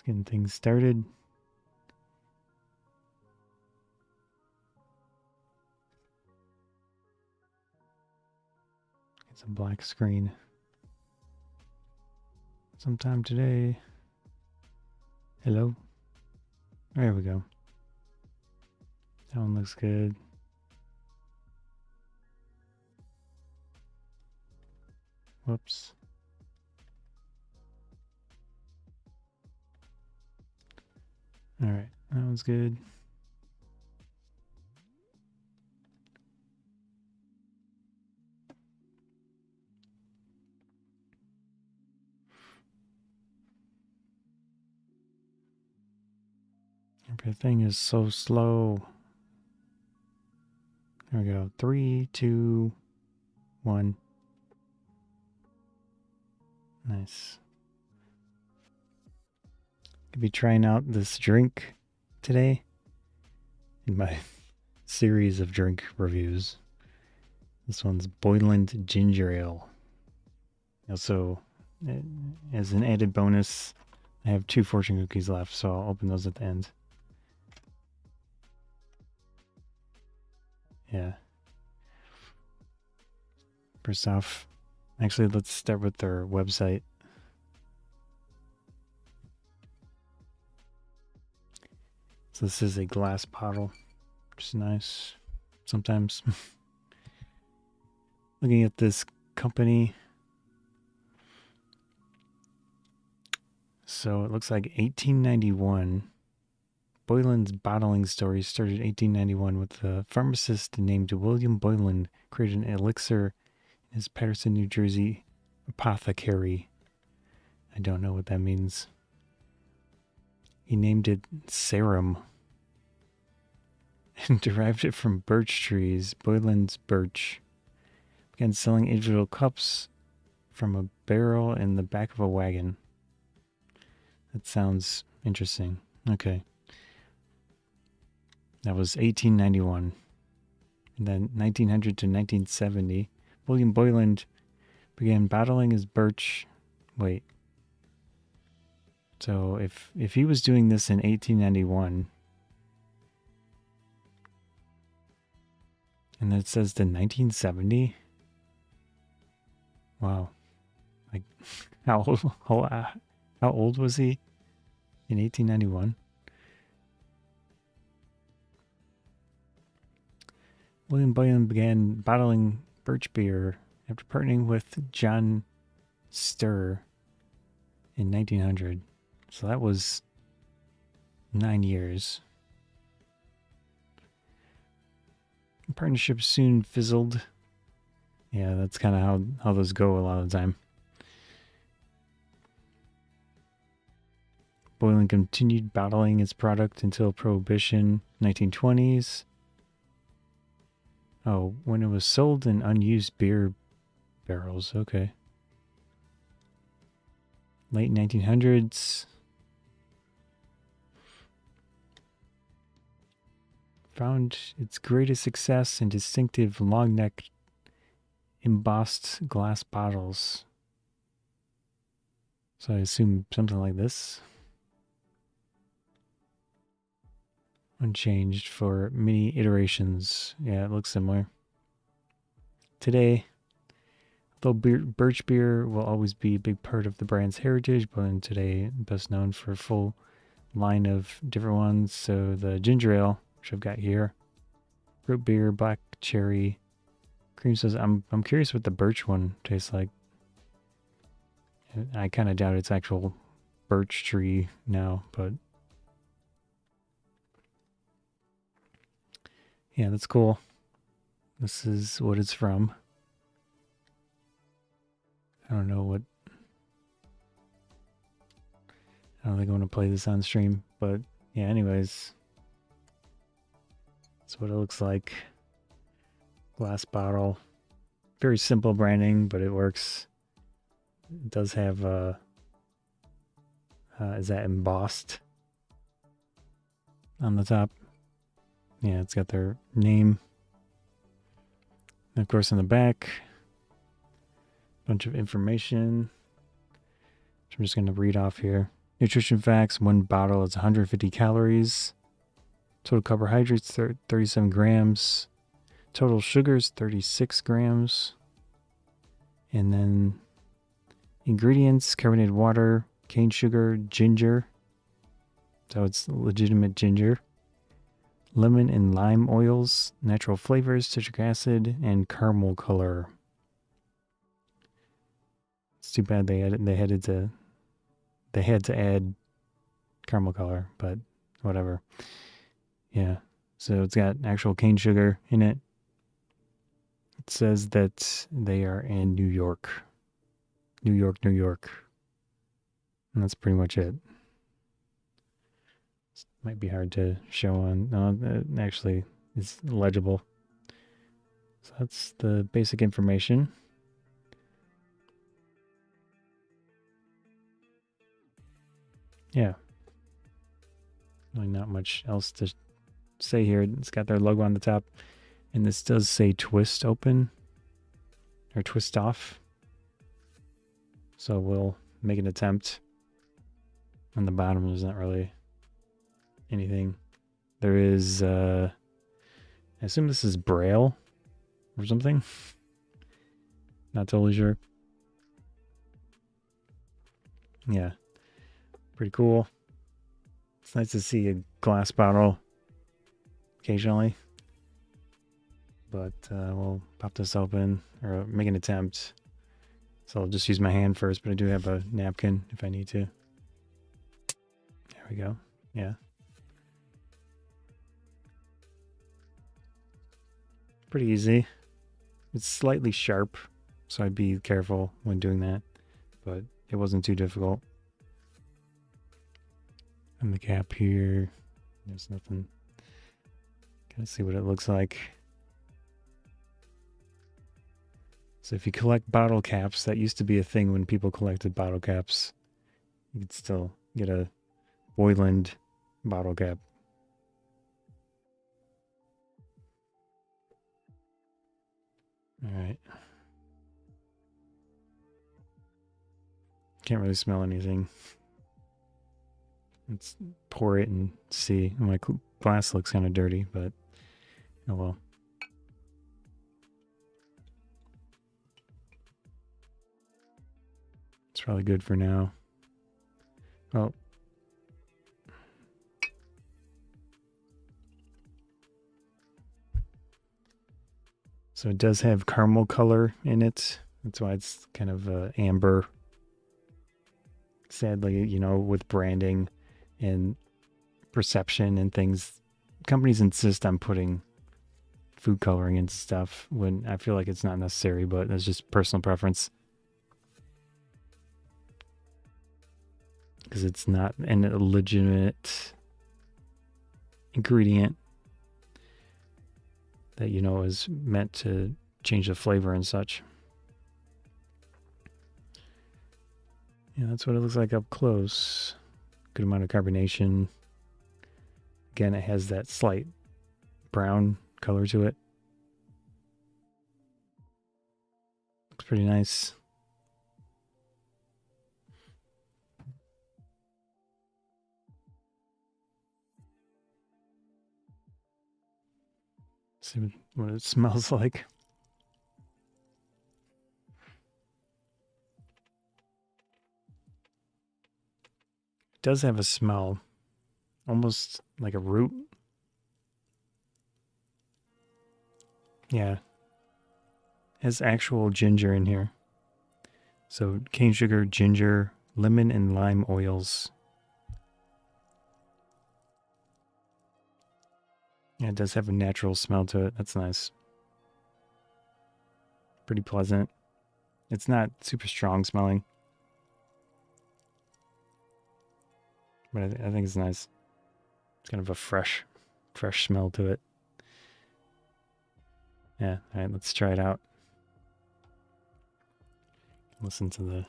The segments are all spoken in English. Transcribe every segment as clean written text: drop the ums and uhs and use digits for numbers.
getting things started. It's a black screen. Sometime today. Hello. There we go. That one looks good. Whoops. All right, that one's good. Everything is so slow. There we go. 3, 2, 1. Nice. Could be trying out this drink today in my series of drink reviews. This one's Boyland Ginger Ale. Also, as an added bonus, I have 2 fortune cookies left, so I'll open those at the end. Yeah. First off, actually, let's start with their website. So this is a glass bottle, which is nice sometimes. Looking at this company. So it looks like 1891. Boyland's bottling story started in 1891 with a pharmacist named William Boyland created an elixir in his Patterson, New Jersey apothecary. I don't know what that means. He named it serum and derived it from birch trees, Boyland's birch. Began selling individual cups from a barrel in the back of a wagon. That sounds interesting. Okay. That was 1891. And then 1900 to 1970, William Boyland began bottling his birch. Wait. So if he was doing this in 1891, and it says to 1970, wow. Like, how old was he in 1891? William Boylan began bottling birch beer after partnering with John Sturr in 1900. So that was 9 years. The partnership soon fizzled. Yeah, that's kind of how those go a lot of the time. Boylan continued bottling its product until Prohibition, 1920s. Oh, when it was sold in unused beer barrels. Okay. Late 1900s. Found its greatest success in distinctive long-necked embossed glass bottles. So I assume something like this. Unchanged for many iterations. Yeah, it looks similar. Today, though birch beer will always be a big part of the brand's heritage, but today best known for a full line of different ones. So the ginger ale, which I've got here, root beer, black cherry, cream sauce. I'm curious what the birch one tastes like. I kind of doubt it's actual birch tree now, but yeah, that's cool. This is what it's from. I don't know what. I don't think I want to play this on stream, but yeah, anyways. That's what it looks like. Glass bottle. Very simple branding, but it works. It does have, is that embossed on the top? Yeah, it's got their name. And of course, in the back, a bunch of information, which I'm just going to read off here. Nutrition facts: one bottle is 150 calories. Total carbohydrates 37 grams. Total sugars 36 grams. And then ingredients: carbonated water, cane sugar, ginger. So it's legitimate ginger. Lemon and lime oils, natural flavors, citric acid, and caramel color. It's too bad they had to add caramel color, but whatever. Yeah. So it's got actual cane sugar in it. It says that they are in New York. New York, New York. And that's pretty much it. Might be hard to show on. No, actually, it's legible. So that's the basic information. Yeah. Really not much else to say here. It's got their logo on the top. And this does say twist open or twist off. So we'll make an attempt. On the bottom, there's not really anything. There is, I assume this is Braille or something. Not totally sure. Yeah. Pretty cool. It's nice to see a glass bottle occasionally. But we'll pop this open or make an attempt. So I'll just use my hand first, but I do have a napkin if I need to. There we go. Yeah. Pretty easy. It's slightly sharp, so I'd be careful when doing that. But it wasn't too difficult. And the cap here, there's nothing. Kind of see what it looks like. So if you collect bottle caps, that used to be a thing when people collected bottle caps. You could still get a Boyland bottle cap. All right. Can't really smell anything. Let's pour it and see. My glass looks kind of dirty, but oh well. It's probably good for now. Oh. So it does have caramel color in it. That's why it's kind of amber. Sadly, you know, with branding and perception and things, companies insist on putting food coloring into stuff when I feel like it's not necessary, but that's just personal preference. Because it's not a legitimate ingredient that, you know, is meant to change the flavor and such. Yeah, that's what it looks like up close. Good amount of carbonation. Again, it has that slight brown color to it. Looks pretty nice. See what it smells like. It does have a smell, almost like a root. Yeah. It has actual ginger in here. So cane sugar, ginger, lemon, and lime oils. Yeah, it does have a natural smell to it. That's nice. Pretty pleasant. It's not super strong smelling. But I think it's nice. It's kind of a fresh smell to it. Yeah, all right, let's try it out. Listen to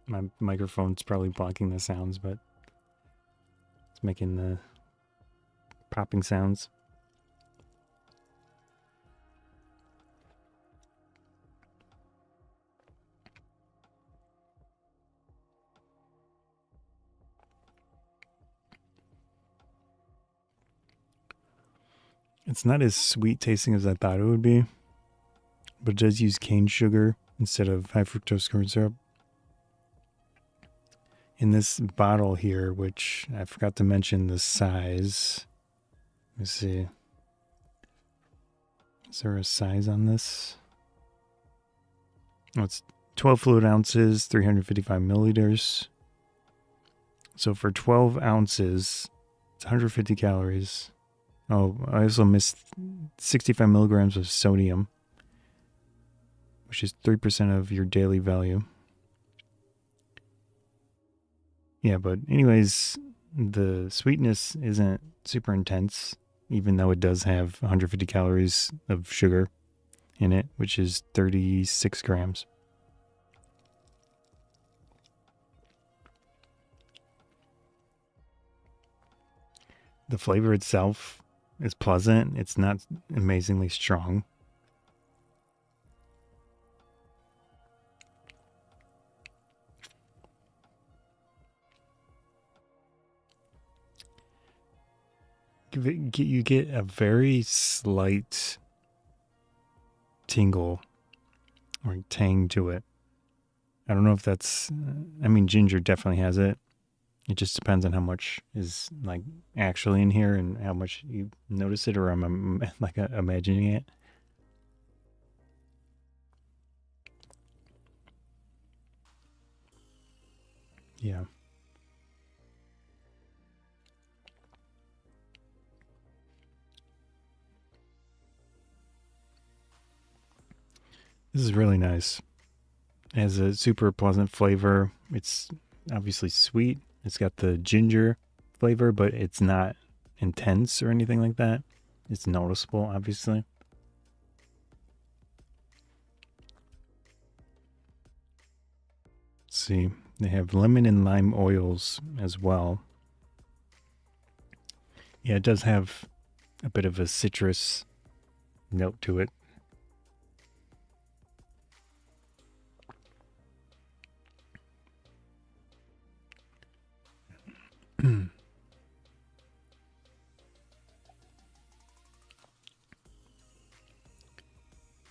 my microphone's probably blocking the sounds, but it's making the popping sounds. It's not as sweet tasting as I thought it would be, but it does use cane sugar instead of high fructose corn syrup. In this bottle here, which I forgot to mention the size. Let's see. Is there a size on this? Oh, it's 12 fluid ounces, 355 milliliters. So for 12 ounces, it's 150 calories. Oh, I also missed 65 milligrams of sodium, which is 3% of your daily value. Yeah, but anyways, the sweetness isn't super intense, even though it does have 150 calories of sugar in it, which is 36 grams. The flavor itself is pleasant. It's not amazingly strong. You get a very slight tingle or tang to it. I don't know if that's, I mean, ginger definitely has it. It just depends on how much is like actually in here and how much you notice it, or I'm like imagining it. Yeah. This is really nice. It has a super pleasant flavor. It's obviously sweet. It's got the ginger flavor, but it's not intense or anything like that. It's noticeable, obviously. Let's see, they have lemon and lime oils as well. Yeah, it does have a bit of a citrus note to it.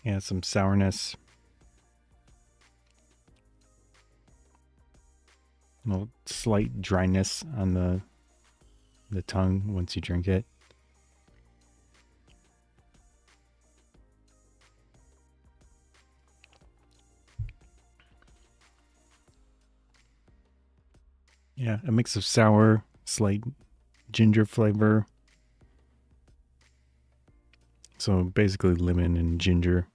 Yeah, some sourness. A little slight dryness on the tongue once you drink it. Yeah, a mix of sour, slight ginger flavor. So basically lemon and ginger.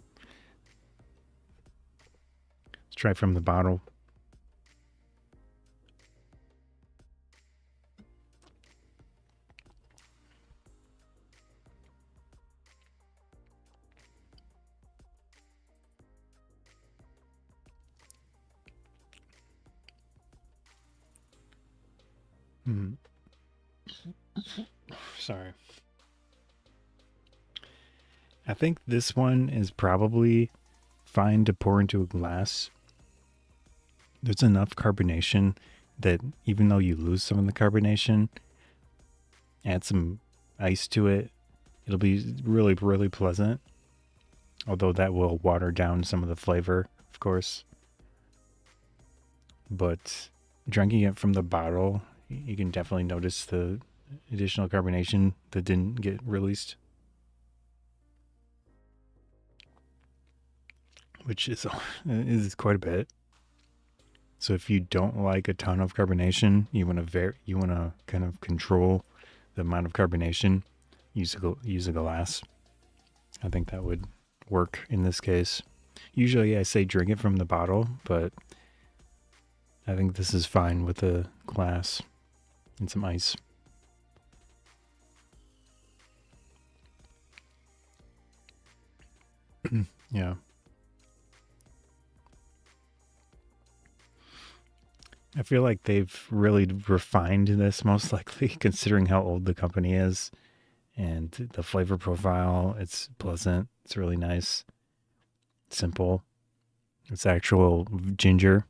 Let's try from the bottle. Sorry. I think this one is probably fine to pour into a glass. There's enough carbonation that even though you lose some of the carbonation, add some ice to it, it'll be really, really pleasant. Although that will water down some of the flavor, of course. But drinking it from the bottle, you can definitely notice the additional carbonation that didn't get released, which is quite a bit. So if you don't like a ton of carbonation, you want to kind of control the amount of carbonation. Use a glass. I think that would work in this case. Usually I say drink it from the bottle, but I think this is fine with a glass and some ice. Yeah. I feel like they've really refined this, most likely, considering how old the company is. And the flavor profile, it's pleasant. It's really nice. Simple. It's actual ginger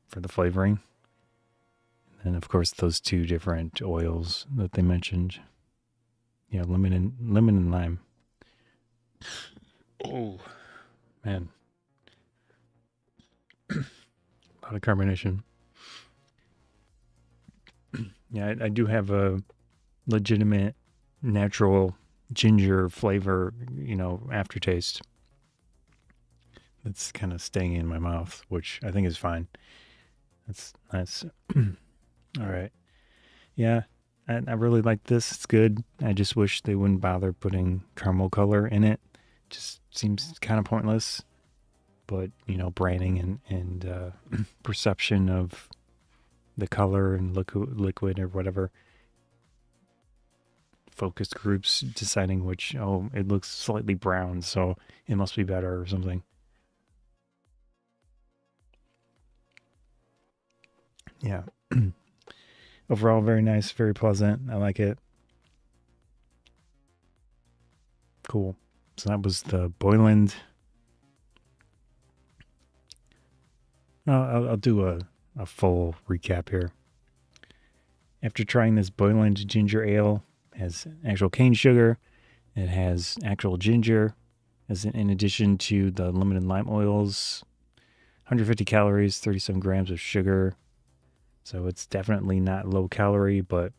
for the flavoring. And of course, those two different oils that they mentioned. Yeah, lemon and lime. Oh, man. A lot of carbonation. Yeah, I do have a legitimate natural ginger flavor, aftertaste that's kind of staying in my mouth, which I think is fine. That's nice. All right. Yeah, I really like this. It's good. I just wish they wouldn't bother putting caramel color in it. Just seems kind of pointless. But, branding and perception of the color and liquid or whatever, focus groups deciding which, oh, it looks slightly brown, so it must be better or something. Yeah. Overall, very nice, very pleasant. I like it. Cool. So that was the Boyland. I'll do a full recap here. After trying this Boyland ginger ale, it has actual cane sugar, it has actual ginger, as in addition to the limited lime oils, 150 calories, 37 grams of sugar. So it's definitely not low calorie, but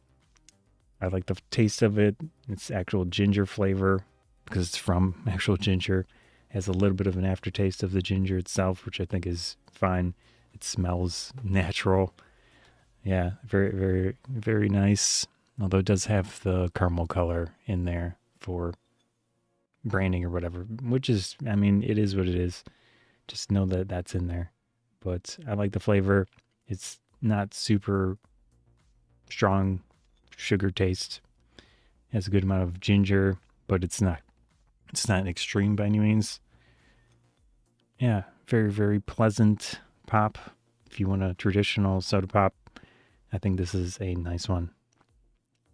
I like the taste of it. It's actual ginger flavor because it's from actual ginger. It has a little bit of an aftertaste of the ginger itself, which I think is fine. It smells natural. Yeah, very, very, very nice. Although it does have the caramel color in there for branding or whatever, which is, I mean, it is what it is. Just know that that's in there. But I like the flavor. It's not super strong sugar taste. It has a good amount of ginger, but it's not extreme by any means. Yeah, very, very pleasant pop. If you want a traditional soda pop, I think this is a nice one.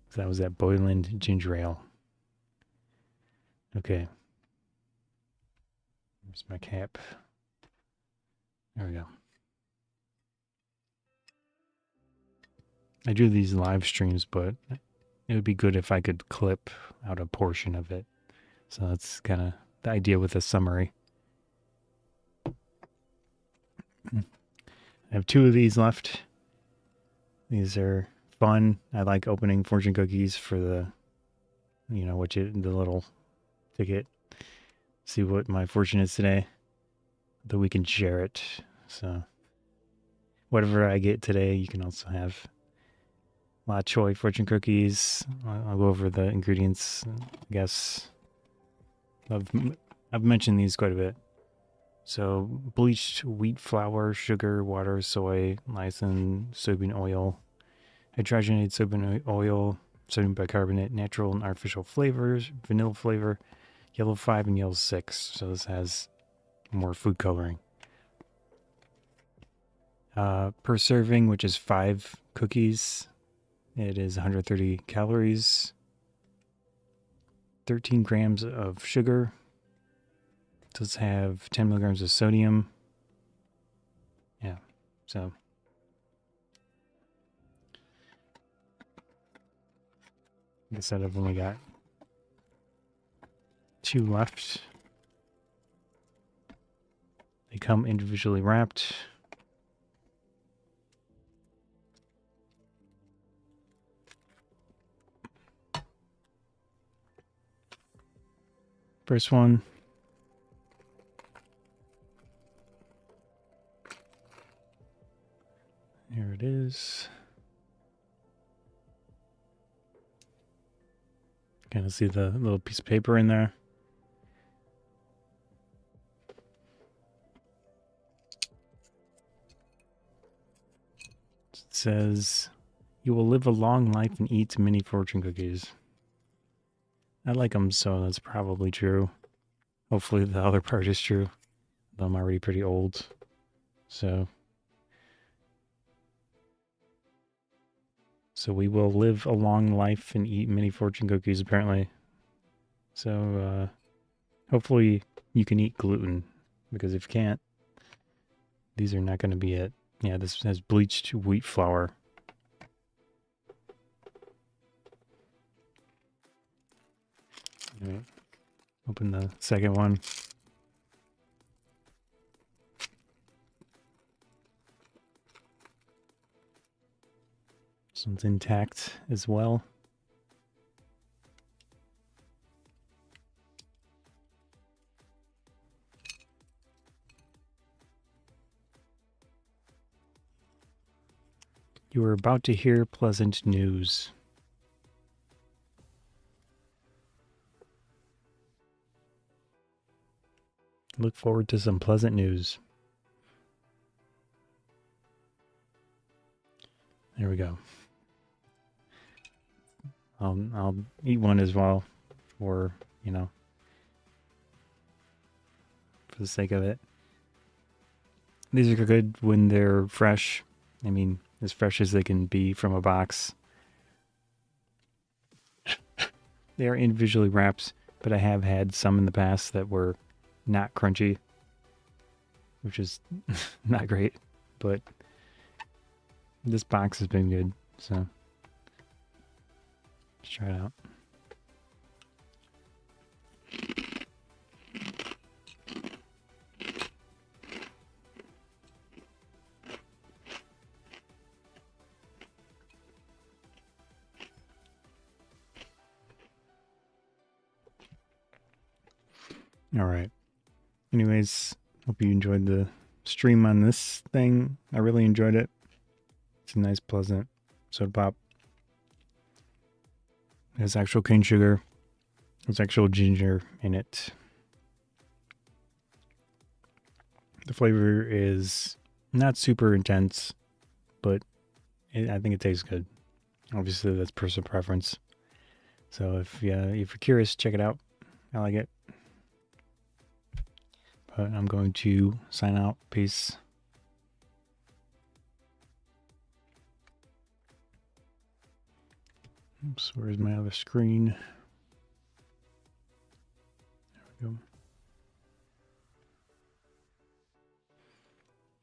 So that was that Boyland ginger ale. Okay. Here's my cap. There we go. I do these live streams, but it would be good if I could clip out a portion of it. So that's kind of the idea with a summary. I have 2 of these left. These are fun. I like opening fortune cookies for the, the little ticket. See what my fortune is today. That we can share it. So whatever I get today, you can also have. La Choy fortune cookies. I'll go over the ingredients. I guess I've mentioned these quite a bit. So bleached wheat flour, sugar, water, soy, lysine, soybean oil, hydrogenated soybean oil, sodium bicarbonate, natural and artificial flavors, vanilla flavor, yellow 5 and yellow 6. So this has more food coloring. Per serving, which is 5 cookies, it is 130 calories, 13 grams of sugar. It does have 10 milligrams of sodium. Yeah, so like I said, I've only got 2 left. They come individually wrapped. First one. Here it is. Kind of see the little piece of paper in there. It says, "You will live a long life and eat many fortune cookies." I like them, so that's probably true. Hopefully the other part is true. Though I'm already pretty old. So we will live a long life and eat many fortune cookies, apparently. So hopefully you can eat gluten, because if you can't, these are not going to be it. Yeah, this has bleached wheat flour. All right. Open the second one. This one's intact as well. You are about to hear pleasant news. Look forward to some pleasant news. There we go. I'll eat one as well for, you know, for the sake of it. These are good when they're fresh. I mean, as fresh as they can be from a box. They are individually wrapped, but I have had some in the past that were not crunchy, which is not great, but this box has been good, so let's try it out. All right. Anyways, hope you enjoyed the stream on this thing. I really enjoyed it. It's a nice, pleasant soda pop. It has actual cane sugar. There's actual ginger in it. The flavor is not super intense, but I think it tastes good. Obviously, that's personal preference. So if you're curious, check it out. I like it. But I'm going to sign out. Peace. Oops, where's my other screen? There we go.